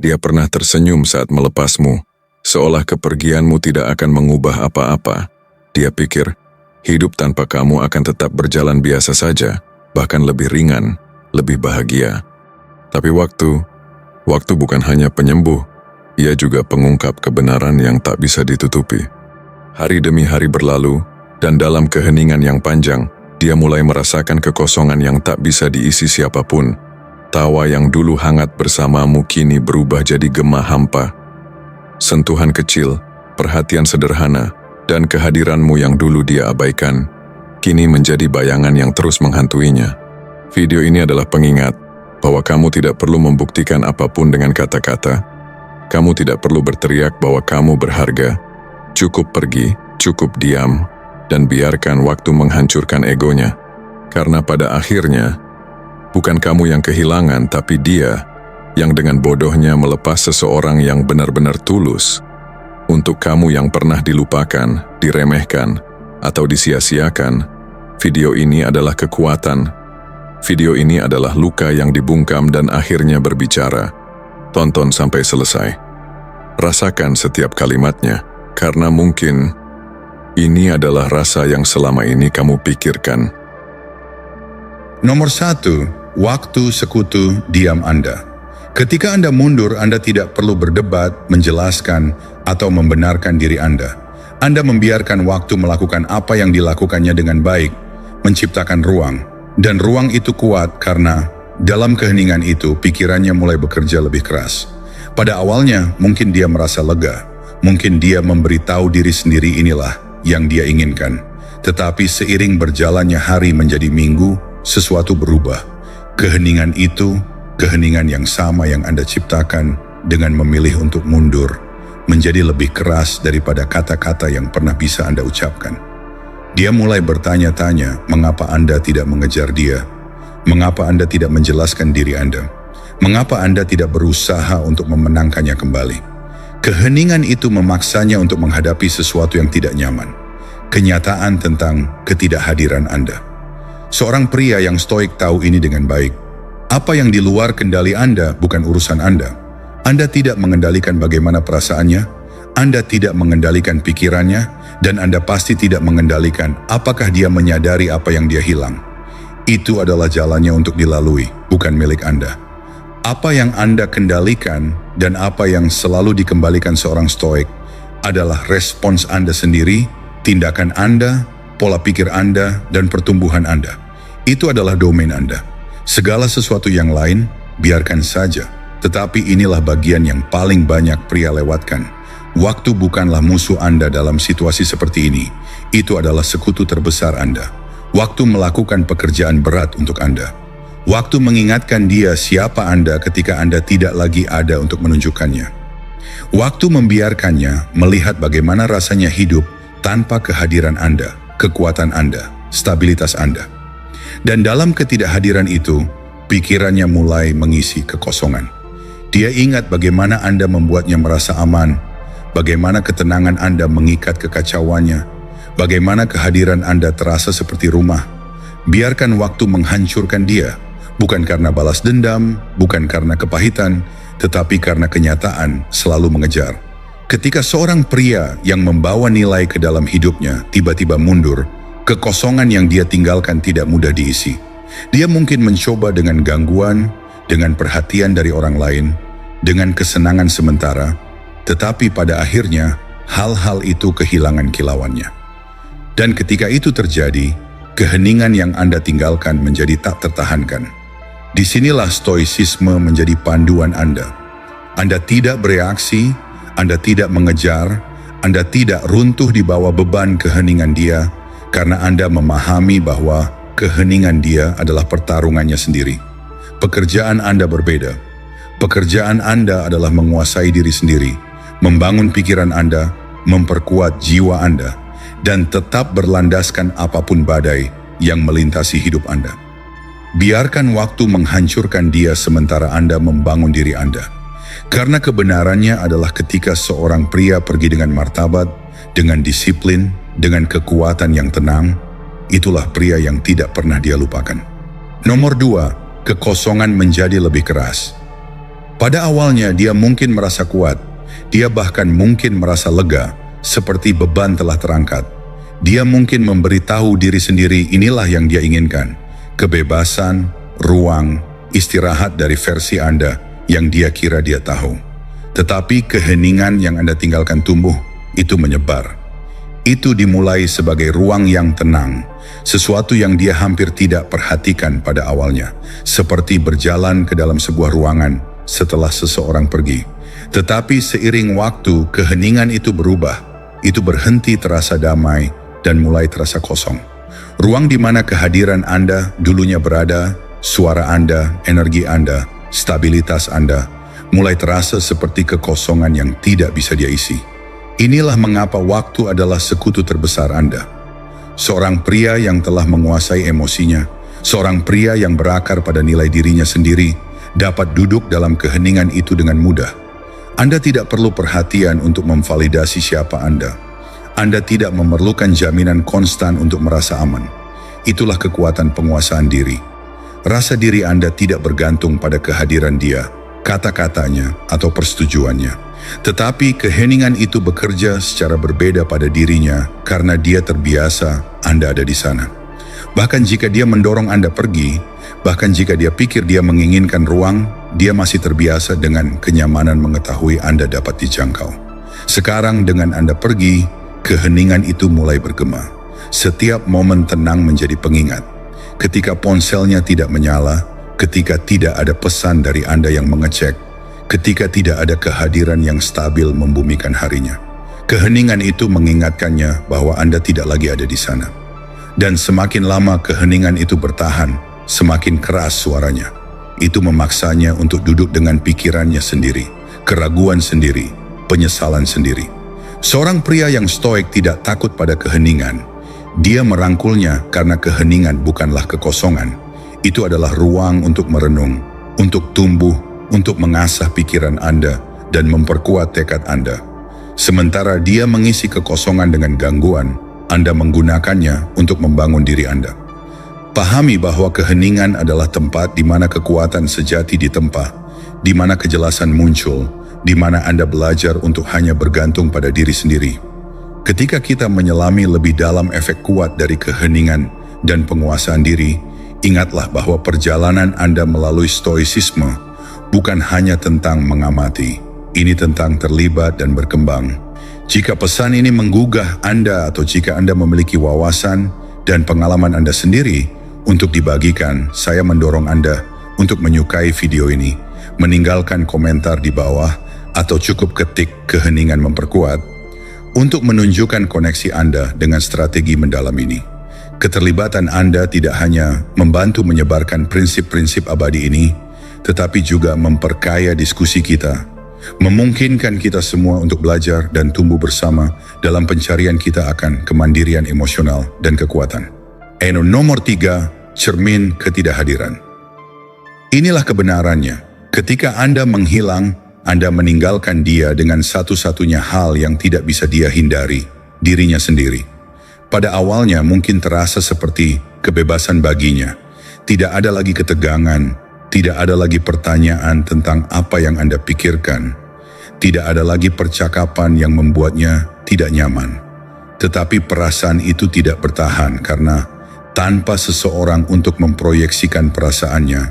Dia pernah tersenyum saat melepasmu, seolah kepergianmu tidak akan mengubah apa-apa. Dia pikir, hidup tanpa kamu akan tetap berjalan biasa saja, bahkan lebih ringan, lebih bahagia. Tapi waktu bukan hanya penyembuh, ia juga pengungkap kebenaran yang tak bisa ditutupi. Hari demi hari berlalu, dan dalam keheningan yang panjang, dia mulai merasakan kekosongan yang tak bisa diisi siapapun. Tawa yang dulu hangat bersamamu kini berubah jadi gemah hampa. Sentuhan kecil, perhatian sederhana, dan kehadiranmu yang dulu dia abaikan, kini menjadi bayangan yang terus menghantuinya. Video ini adalah pengingat bahwa kamu tidak perlu membuktikan apapun dengan kata-kata. Kamu tidak perlu berteriak bahwa kamu berharga. Cukup pergi, cukup diam, dan biarkan waktu menghancurkan egonya. Karena pada akhirnya, bukan kamu yang kehilangan, tapi dia yang dengan bodohnya melepas seseorang yang benar-benar tulus. Untuk kamu yang pernah dilupakan, diremehkan, atau disia-siakan, video ini adalah kekuatan. Video ini adalah luka yang dibungkam dan akhirnya berbicara. Tonton sampai selesai. Rasakan setiap kalimatnya, karena mungkin ini adalah rasa yang selama ini kamu pikirkan. Nomor 1, waktu sekutu diam Anda. Ketika Anda mundur, Anda tidak perlu berdebat, menjelaskan, atau membenarkan diri Anda. Anda membiarkan waktu melakukan apa yang dilakukannya dengan baik, menciptakan ruang. Dan ruang itu kuat karena dalam keheningan itu pikirannya mulai bekerja lebih keras. Pada awalnya mungkin dia merasa lega, mungkin dia memberitahu diri sendiri inilah yang dia inginkan. Tetapi seiring berjalannya hari menjadi minggu, sesuatu berubah. Keheningan itu, keheningan yang sama yang Anda ciptakan dengan memilih untuk mundur, menjadi lebih keras daripada kata-kata yang pernah bisa Anda ucapkan. Dia mulai bertanya-tanya mengapa Anda tidak mengejar dia, mengapa Anda tidak menjelaskan diri Anda, mengapa Anda tidak berusaha untuk memenangkannya kembali. Keheningan itu memaksanya untuk menghadapi sesuatu yang tidak nyaman, kenyataan tentang ketidakhadiran Anda. Seorang pria yang stoik tahu ini dengan baik. Apa yang di luar kendali Anda bukan urusan Anda. Anda tidak mengendalikan bagaimana perasaannya, Anda tidak mengendalikan pikirannya, dan Anda pasti tidak mengendalikan apakah dia menyadari apa yang dia hilang. Itu adalah jalannya untuk dilalui, bukan milik Anda. Apa yang Anda kendalikan dan apa yang selalu dikembalikan seorang stoik adalah respons Anda sendiri, tindakan Anda, pola pikir Anda, dan pertumbuhan Anda. Itu adalah domain Anda. Segala sesuatu yang lain, biarkan saja. Tetapi inilah bagian yang paling banyak pria lewatkan. Waktu bukanlah musuh Anda dalam situasi seperti ini. Itu adalah sekutu terbesar Anda. Waktu melakukan pekerjaan berat untuk Anda. Waktu mengingatkan dia siapa Anda ketika Anda tidak lagi ada untuk menunjukkannya. Waktu membiarkannya melihat bagaimana rasanya hidup tanpa kehadiran Anda, kekuatan Anda, stabilitas Anda. Dan dalam ketidakhadiran itu, pikirannya mulai mengisi kekosongan. Dia ingat bagaimana Anda membuatnya merasa aman, bagaimana ketenangan Anda mengikat kekacauannya, bagaimana kehadiran Anda terasa seperti rumah. Biarkan waktu menghancurkan dia, bukan karena balas dendam, bukan karena kepahitan, tetapi karena kenyataan selalu mengejar. Ketika seorang pria yang membawa nilai ke dalam hidupnya tiba-tiba mundur, kekosongan yang dia tinggalkan tidak mudah diisi. Dia mungkin mencoba dengan gangguan, dengan perhatian dari orang lain, dengan kesenangan sementara, tetapi pada akhirnya hal-hal itu kehilangan kilauannya. Dan ketika itu terjadi, keheningan yang Anda tinggalkan menjadi tak tertahankan. Disinilah stoicisme menjadi panduan Anda. Anda tidak bereaksi, Anda tidak mengejar, Anda tidak runtuh di bawah beban keheningan dia, karena Anda memahami bahwa keheningan dia adalah pertarungannya sendiri. Pekerjaan Anda berbeda. Pekerjaan Anda adalah menguasai diri sendiri, membangun pikiran Anda, memperkuat jiwa Anda, dan tetap berlandaskan apapun badai yang melintasi hidup Anda. Biarkan waktu menghancurkan dia sementara Anda membangun diri Anda. Karena kebenarannya adalah ketika seorang pria pergi dengan martabat, dengan disiplin, dengan kekuatan yang tenang, itulah pria yang tidak pernah dia lupakan. Nomor 2, kekosongan menjadi lebih keras. Pada awalnya dia mungkin merasa kuat, dia bahkan mungkin merasa lega, seperti beban telah terangkat. Dia mungkin memberitahu diri sendiri inilah yang dia inginkan, kebebasan, ruang, istirahat dari versi Anda yang dia kira dia tahu. Tetapi keheningan yang Anda tinggalkan tumbuh, itu menyebar. Itu dimulai sebagai ruang yang tenang, sesuatu yang dia hampir tidak perhatikan pada awalnya, seperti berjalan ke dalam sebuah ruangan setelah seseorang pergi. Tetapi seiring waktu, keheningan itu berubah, itu berhenti terasa damai dan mulai terasa kosong. Ruang di mana kehadiran Anda dulunya berada, suara Anda, energi Anda, stabilitas Anda, mulai terasa seperti kekosongan yang tidak bisa dia isi. Inilah mengapa waktu adalah sekutu terbesar Anda. Seorang pria yang telah menguasai emosinya, seorang pria yang berakar pada nilai dirinya sendiri, dapat duduk dalam keheningan itu dengan mudah. Anda tidak perlu perhatian untuk memvalidasi siapa Anda. Anda tidak memerlukan jaminan konstan untuk merasa aman. Itulah kekuatan penguasaan diri. Rasa diri Anda tidak bergantung pada kehadiran dia, kata-katanya, atau persetujuannya. Tetapi keheningan itu bekerja secara berbeda pada dirinya karena dia terbiasa Anda ada di sana. Bahkan jika dia mendorong Anda pergi, bahkan jika dia pikir dia menginginkan ruang, dia masih terbiasa dengan kenyamanan mengetahui Anda dapat dijangkau. Sekarang dengan Anda pergi, keheningan itu mulai bergema. Setiap momen tenang menjadi pengingat. Ketika ponselnya tidak menyala, ketika tidak ada pesan dari Anda yang mengecek, ketika tidak ada kehadiran yang stabil membumikan harinya. Keheningan itu mengingatkannya bahwa Anda tidak lagi ada di sana. Dan semakin lama keheningan itu bertahan, semakin keras suaranya. Itu memaksanya untuk duduk dengan pikirannya sendiri, keraguan sendiri, penyesalan sendiri. Seorang pria yang stoik tidak takut pada keheningan. Dia merangkulnya karena keheningan bukanlah kekosongan. Itu adalah ruang untuk merenung, untuk tumbuh, untuk mengasah pikiran Anda dan memperkuat tekad Anda. Sementara dia mengisi kekosongan dengan gangguan, Anda menggunakannya untuk membangun diri Anda. Pahami bahwa keheningan adalah tempat di mana kekuatan sejati ditempa, di mana kejelasan muncul, di mana Anda belajar untuk hanya bergantung pada diri sendiri. Ketika kita menyelami lebih dalam efek kuat dari keheningan dan penguasaan diri, ingatlah bahwa perjalanan Anda melalui stoisisme bukan hanya tentang mengamati, ini tentang terlibat dan berkembang. Jika pesan ini menggugah Anda atau jika Anda memiliki wawasan dan pengalaman Anda sendiri untuk dibagikan, saya mendorong Anda untuk menyukai video ini, meninggalkan komentar di bawah, atau cukup ketik keheningan memperkuat untuk menunjukkan koneksi Anda dengan strategi mendalam ini. Keterlibatan Anda tidak hanya membantu menyebarkan prinsip-prinsip abadi ini, tetapi juga memperkaya diskusi kita, memungkinkan kita semua untuk belajar dan tumbuh bersama dalam pencarian kita akan kemandirian emosional dan kekuatan. Nomor 3, cermin ketidakhadiran. Inilah kebenarannya. Ketika Anda menghilang, Anda meninggalkan dia dengan satu-satunya hal yang tidak bisa dia hindari, dirinya sendiri. Pada awalnya mungkin terasa seperti kebebasan baginya. Tidak ada lagi ketegangan, tidak ada lagi pertanyaan tentang apa yang Anda pikirkan. Tidak ada lagi percakapan yang membuatnya tidak nyaman. Tetapi perasaan itu tidak bertahan karena tanpa seseorang untuk memproyeksikan perasaannya,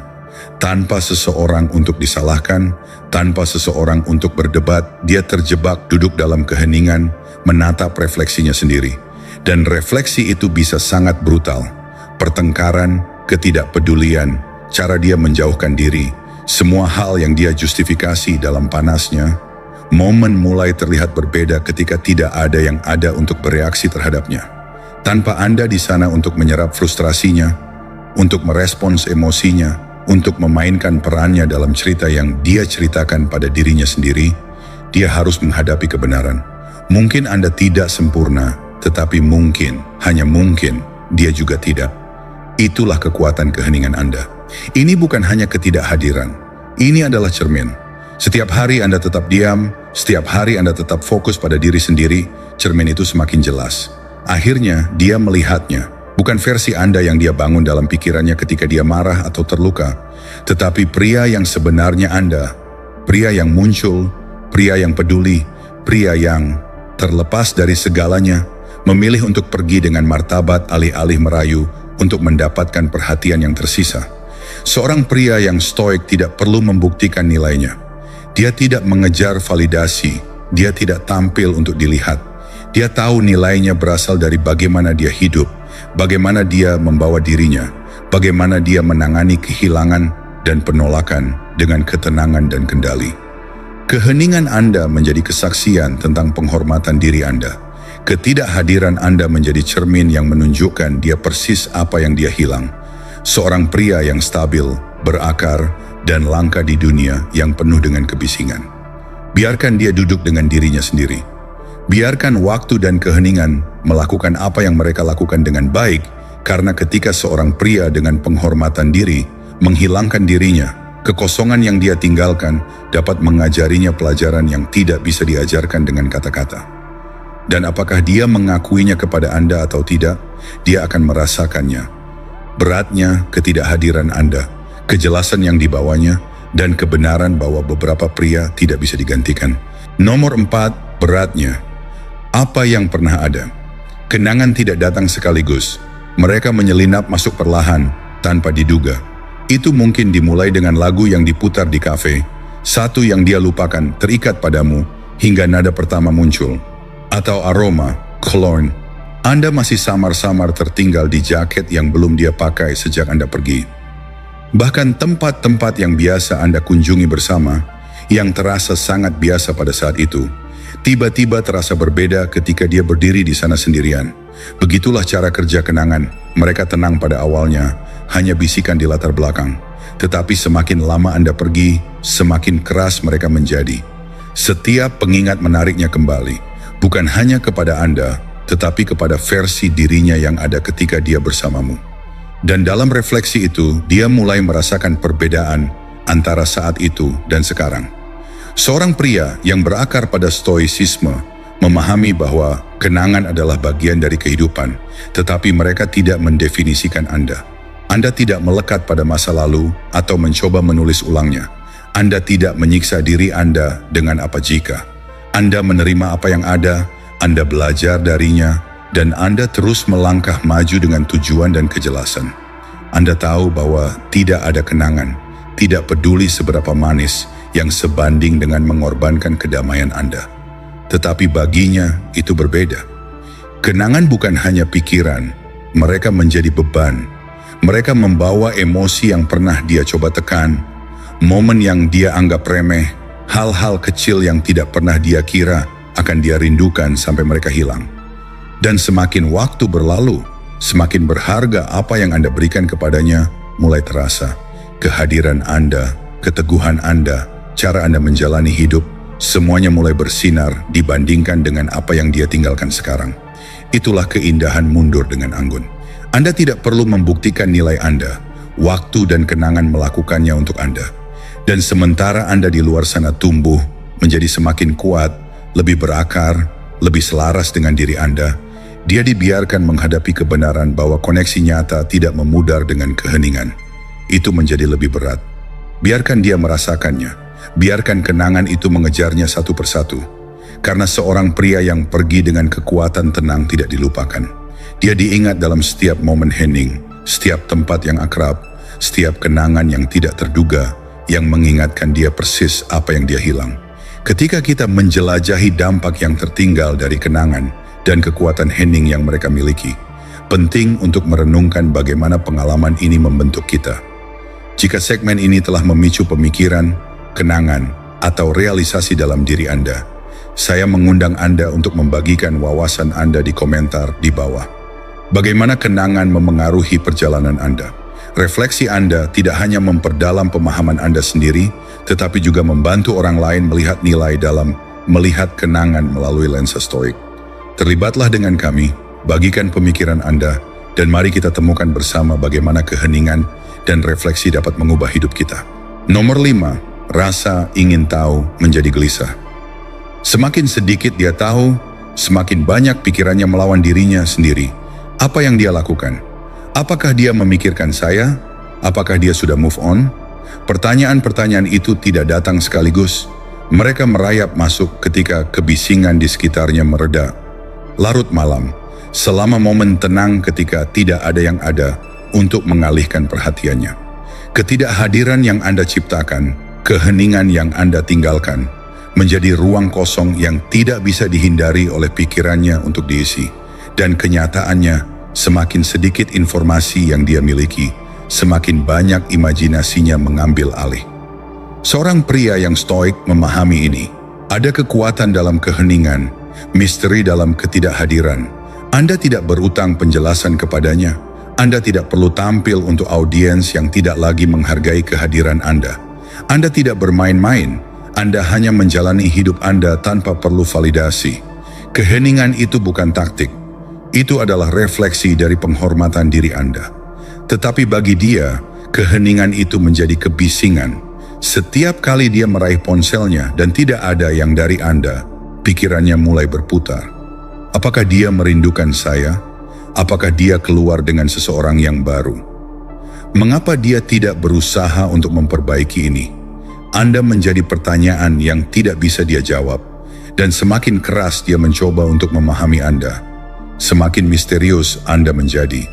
tanpa seseorang untuk disalahkan, tanpa seseorang untuk berdebat, dia terjebak duduk dalam keheningan, menatap refleksinya sendiri. Dan refleksi itu bisa sangat brutal. Pertengkaran, ketidakpedulian, cara dia menjauhkan diri, semua hal yang dia justifikasi dalam panasnya, momen mulai terlihat berbeda ketika tidak ada yang ada untuk bereaksi terhadapnya. Tanpa Anda di sana untuk menyerap frustrasinya, untuk merespons emosinya, untuk memainkan perannya dalam cerita yang dia ceritakan pada dirinya sendiri, dia harus menghadapi kebenaran. Mungkin Anda tidak sempurna, tetapi mungkin, hanya mungkin, dia juga tidak. Itulah kekuatan keheningan Anda. Ini bukan hanya ketidakhadiran, ini adalah cermin. Setiap hari Anda tetap diam, setiap hari Anda tetap fokus pada diri sendiri, cermin itu semakin jelas. Akhirnya, dia melihatnya. Bukan versi Anda yang dia bangun dalam pikirannya ketika dia marah atau terluka, tetapi pria yang sebenarnya Anda, pria yang muncul, pria yang peduli, pria yang terlepas dari segalanya, memilih untuk pergi dengan martabat alih-alih merayu untuk mendapatkan perhatian yang tersisa. Seorang pria yang stoik tidak perlu membuktikan nilainya. Dia tidak mengejar validasi, dia tidak tampil untuk dilihat. Dia tahu nilainya berasal dari bagaimana dia hidup, bagaimana dia membawa dirinya, bagaimana dia menangani kehilangan dan penolakan dengan ketenangan dan kendali. Keheningan Anda menjadi kesaksian tentang penghormatan diri Anda. Ketidakhadiran Anda menjadi cermin yang menunjukkan dia persis apa yang dia hilang. Seorang pria yang stabil, berakar, dan langka di dunia yang penuh dengan kebisingan. Biarkan dia duduk dengan dirinya sendiri. Biarkan waktu dan keheningan melakukan apa yang mereka lakukan dengan baik, karena ketika seorang pria dengan penghormatan diri menghilangkan dirinya, kekosongan yang dia tinggalkan dapat mengajarinya pelajaran yang tidak bisa diajarkan dengan kata-kata. Dan apakah dia mengakuinya kepada Anda atau tidak, dia akan merasakannya. Beratnya ketidakhadiran Anda, kejelasan yang dibawanya, dan kebenaran bahwa beberapa pria tidak bisa digantikan. Nomor 4, beratnya. Apa yang pernah ada? Kenangan tidak datang sekaligus. Mereka menyelinap masuk perlahan, tanpa diduga. Itu mungkin dimulai dengan lagu yang diputar di kafe, satu yang dia lupakan terikat padamu hingga nada pertama muncul. Atau aroma, cologne. Anda masih samar-samar tertinggal di jaket yang belum dia pakai sejak Anda pergi. Bahkan tempat-tempat yang biasa Anda kunjungi bersama, yang terasa sangat biasa pada saat itu, tiba-tiba terasa berbeda ketika dia berdiri di sana sendirian. Begitulah cara kerja kenangan. Mereka tenang pada awalnya, hanya bisikan di latar belakang. Tetapi semakin lama Anda pergi, semakin keras mereka menjadi. Setiap pengingat menariknya kembali, bukan hanya kepada Anda, tetapi kepada versi dirinya yang ada ketika dia bersamamu. Dan dalam refleksi itu, dia mulai merasakan perbedaan antara saat itu dan sekarang. Seorang pria yang berakar pada stoicisme memahami bahwa kenangan adalah bagian dari kehidupan, tetapi mereka tidak mendefinisikan Anda. Anda tidak melekat pada masa lalu atau mencoba menulis ulangnya. Anda tidak menyiksa diri Anda dengan apa jika. Anda menerima apa yang ada, Anda belajar darinya, dan Anda terus melangkah maju dengan tujuan dan kejelasan. Anda tahu bahwa tidak ada kenangan, tidak peduli seberapa manis, yang sebanding dengan mengorbankan kedamaian Anda. Tetapi baginya itu berbeda. Kenangan bukan hanya pikiran, mereka menjadi beban. Mereka membawa emosi yang pernah dia coba tekan, momen yang dia anggap remeh, hal-hal kecil yang tidak pernah dia kira akan dia rindukan sampai mereka hilang. Dan semakin waktu berlalu, semakin berharga apa yang Anda berikan kepadanya mulai terasa. Kehadiran Anda, keteguhan Anda, cara Anda menjalani hidup, semuanya mulai bersinar dibandingkan dengan apa yang dia tinggalkan sekarang. Itulah keindahan mundur dengan anggun. Anda tidak perlu membuktikan nilai Anda, waktu dan kenangan melakukannya untuk Anda. Dan sementara Anda di luar sana tumbuh, menjadi semakin kuat, lebih berakar, lebih selaras dengan diri Anda, dia dibiarkan menghadapi kebenaran bahwa koneksi nyata tidak memudar dengan keheningan. Itu menjadi lebih berat. Biarkan dia merasakannya. Biarkan kenangan itu mengejarnya satu persatu. Karena seorang pria yang pergi dengan kekuatan tenang tidak dilupakan. Dia diingat dalam setiap momen hening, setiap tempat yang akrab, setiap kenangan yang tidak terduga, yang mengingatkan dia persis apa yang dia hilang. Ketika kita menjelajahi dampak yang tertinggal dari kenangan dan kekuatan hening yang mereka miliki, penting untuk merenungkan bagaimana pengalaman ini membentuk kita. Jika segmen ini telah memicu pemikiran, kenangan, atau realisasi dalam diri Anda, saya mengundang Anda untuk membagikan wawasan Anda di komentar di bawah. Bagaimana kenangan memengaruhi perjalanan Anda? Refleksi Anda tidak hanya memperdalam pemahaman Anda sendiri, tetapi juga membantu orang lain melihat nilai dalam melihat kenangan melalui lensa stoik. Terlibatlah dengan kami, bagikan pemikiran Anda, dan mari kita temukan bersama bagaimana keheningan dan refleksi dapat mengubah hidup kita. Nomor 5, rasa ingin tahu menjadi gelisah. Semakin sedikit dia tahu, semakin banyak pikirannya melawan dirinya sendiri. Apa yang dia lakukan? Apakah dia memikirkan saya? Apakah dia sudah move on? Pertanyaan-pertanyaan itu tidak datang sekaligus. Mereka merayap masuk ketika kebisingan di sekitarnya mereda. Larut malam, selama momen tenang ketika tidak ada yang ada untuk mengalihkan perhatiannya. Ketidakhadiran yang Anda ciptakan, keheningan yang Anda tinggalkan, menjadi ruang kosong yang tidak bisa dihindari oleh pikirannya untuk diisi. Dan kenyataannya, semakin sedikit informasi yang dia miliki, semakin banyak imajinasinya mengambil alih. Seorang pria yang stoik memahami ini. Ada kekuatan dalam keheningan, misteri dalam ketidakhadiran. Anda tidak berutang penjelasan kepadanya. Anda tidak perlu tampil untuk audiens yang tidak lagi menghargai kehadiran Anda. Anda tidak bermain-main. Anda hanya menjalani hidup Anda tanpa perlu validasi. Keheningan itu bukan taktik. Itu adalah refleksi dari penghormatan diri Anda. Tetapi bagi dia, keheningan itu menjadi kebisingan. Setiap kali dia meraih ponselnya dan tidak ada yang dari Anda, pikirannya mulai berputar. Apakah dia merindukan saya? Apakah dia keluar dengan seseorang yang baru? Mengapa dia tidak berusaha untuk memperbaiki ini? Anda menjadi pertanyaan yang tidak bisa dia jawab. Dan semakin keras dia mencoba untuk memahami Anda, semakin misterius Anda menjadi.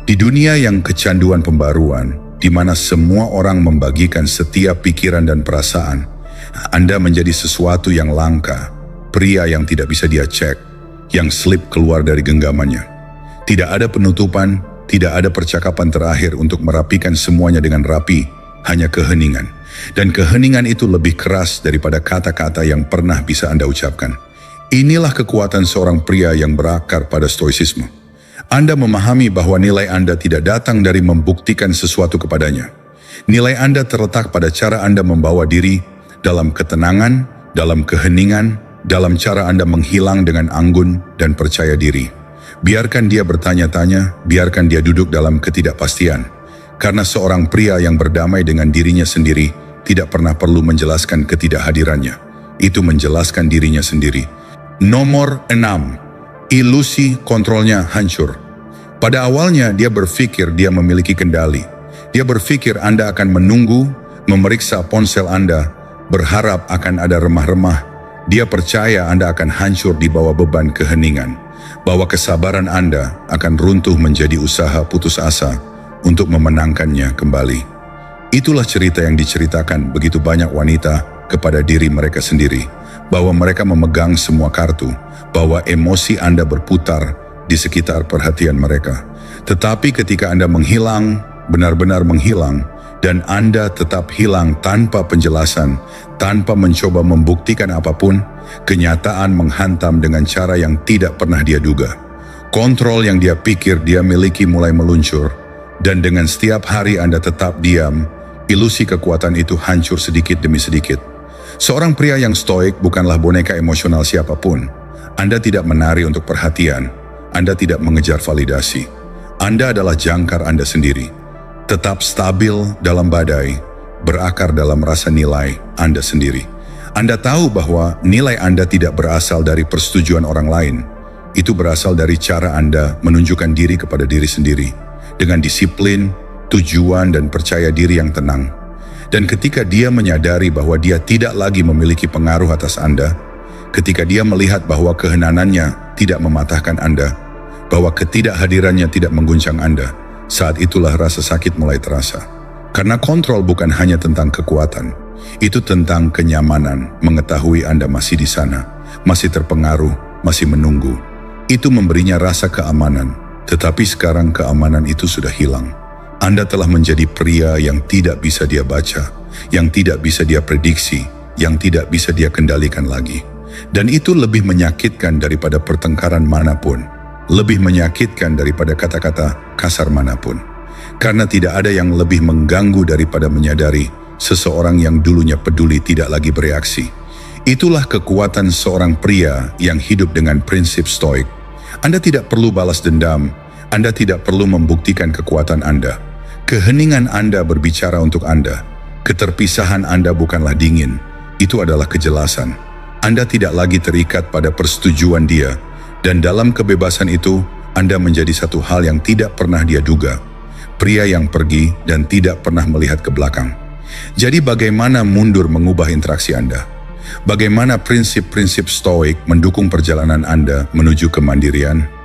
Di dunia yang kecanduan pembaruan, di mana semua orang membagikan setiap pikiran dan perasaan, Anda menjadi sesuatu yang langka, pria yang tidak bisa dia cek, yang slip keluar dari genggamannya. Tidak ada penutupan, tidak ada percakapan terakhir untuk merapikan semuanya dengan rapi, hanya keheningan. Dan keheningan itu lebih keras daripada kata-kata yang pernah bisa Anda ucapkan. Inilah kekuatan seorang pria yang berakar pada stoicisme. Anda memahami bahwa nilai Anda tidak datang dari membuktikan sesuatu kepadanya. Nilai Anda terletak pada cara Anda membawa diri dalam ketenangan, dalam keheningan, dalam cara Anda menghilang dengan anggun dan percaya diri. Biarkan dia bertanya-tanya, biarkan dia duduk dalam ketidakpastian. Karena seorang pria yang berdamai dengan dirinya sendiri tidak pernah perlu menjelaskan ketidakhadirannya. Itu menjelaskan dirinya sendiri. Nomor 6. Ilusi kontrolnya hancur. Pada awalnya dia berpikir dia memiliki kendali. Dia berpikir Anda akan menunggu, memeriksa ponsel Anda, berharap akan ada remah-remah. Dia percaya Anda akan hancur di bawah beban keheningan, bahwa kesabaran Anda akan runtuh menjadi usaha putus asa untuk memenangkannya kembali. Itulah cerita yang diceritakan begitu banyak wanita kepada diri mereka sendiri, bahwa mereka memegang semua kartu, bahwa emosi Anda berputar di sekitar perhatian mereka. Tetapi ketika Anda menghilang, benar-benar menghilang, dan Anda tetap hilang tanpa penjelasan, tanpa mencoba membuktikan apapun, kenyataan menghantam dengan cara yang tidak pernah dia duga. Kontrol yang dia pikir dia miliki mulai meluncur, dan dengan setiap hari Anda tetap diam, ilusi kekuatan itu hancur sedikit demi sedikit. Seorang pria yang stoik bukanlah boneka emosional siapapun. Anda tidak menari untuk perhatian. Anda tidak mengejar validasi. Anda adalah jangkar Anda sendiri. Tetap stabil dalam badai, berakar dalam rasa nilai Anda sendiri. Anda tahu bahwa nilai Anda tidak berasal dari persetujuan orang lain. Itu berasal dari cara Anda menunjukkan diri kepada diri sendiri. Dengan disiplin, tujuan, dan percaya diri yang tenang. Dan ketika dia menyadari bahwa dia tidak lagi memiliki pengaruh atas Anda, ketika dia melihat bahwa kehenangannya tidak mematahkan Anda, bahwa ketidakhadirannya tidak mengguncang Anda, saat itulah rasa sakit mulai terasa. Karena kontrol bukan hanya tentang kekuatan, itu tentang kenyamanan, mengetahui Anda masih di sana, masih terpengaruh, masih menunggu. Itu memberinya rasa keamanan, tetapi sekarang keamanan itu sudah hilang. Anda telah menjadi pria yang tidak bisa dia baca, yang tidak bisa dia prediksi, yang tidak bisa dia kendalikan lagi. Dan itu lebih menyakitkan daripada pertengkaran manapun, lebih menyakitkan daripada kata-kata kasar manapun. Karena tidak ada yang lebih mengganggu daripada menyadari seseorang yang dulunya peduli tidak lagi bereaksi. Itulah kekuatan seorang pria yang hidup dengan prinsip stoik. Anda tidak perlu balas dendam, Anda tidak perlu membuktikan kekuatan Anda. Keheningan Anda berbicara untuk Anda. Keterpisahan Anda bukanlah dingin, itu adalah kejelasan. Anda tidak lagi terikat pada persetujuan dia, dan dalam kebebasan itu, Anda menjadi satu hal yang tidak pernah dia duga. Pria yang pergi dan tidak pernah melihat ke belakang. Jadi bagaimana mundur mengubah interaksi Anda? Bagaimana prinsip-prinsip stoik mendukung perjalanan Anda menuju kemandirian?